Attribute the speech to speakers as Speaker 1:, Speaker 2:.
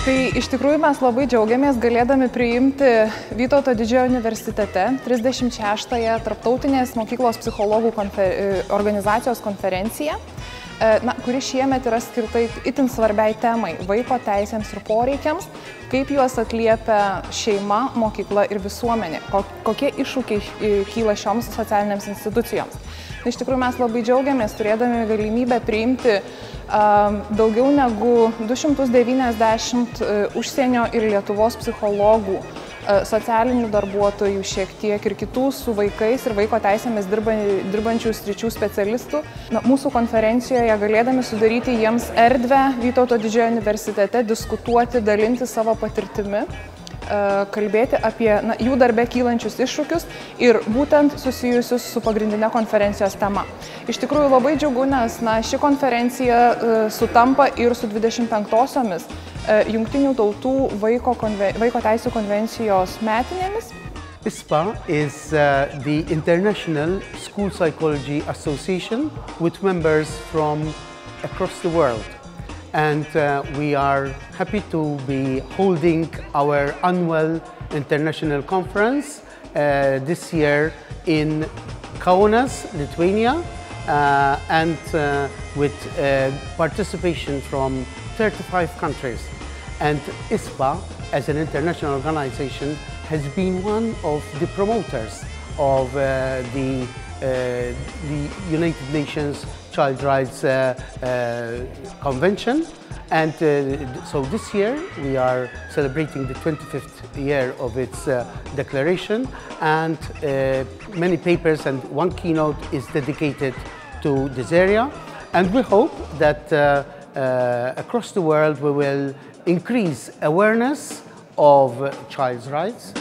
Speaker 1: Tai iš tikrųjų mes labai džiaugiamės galėdami priimti Vytauto didžiojo universitete 36-ąją Tarptautinės mokyklos psichologų organizacijos konferenciją, kuri šiemet yra skirta itin svarbiai temai – vaiko teisėms ir poreikiams, kaip juos atliepia šeima, mokykla ir visuomenė, kokie iššūkiai kyla šioms socialinėms institucijoms. Iš tikrųjų mes labai džiaugiamės turėdami galimybę priimti daugiau negu 290 užsienio ir Lietuvos psichologų, socialinių darbuotojų šiek tiek ir kitų su vaikais ir vaiko teisėmis dirbančių sričių specialistų. Mūsų konferencijoje galėdami sudaryti jiems erdvę Vytauto didžiojo universitete, diskutuoti, dalinti savo patirtimi, kalbėti apie jų darbe kylančius iššūkius ir būtent susijusius su pagrindinė konferencijos tema. Iš tikrųjų labai džiugu, nes ši konferencija sutampa ir su 25-osiomis Jungtinių tautų vaiko teisių konvencijos metinėmis.
Speaker 2: ISPA is the International School Psychology Association with members from across the world. And we are happy to be holding our annual international conference this year in Kaunas, Lithuania, and with participation from 35 countries. And ISPA, as an international organization, has been one of the promoters of the United Nations Child Rights Convention, and so this year we are celebrating the 25th year of its declaration, and many papers and one keynote is dedicated to this area, and we hope that across the world we will increase awareness of child's rights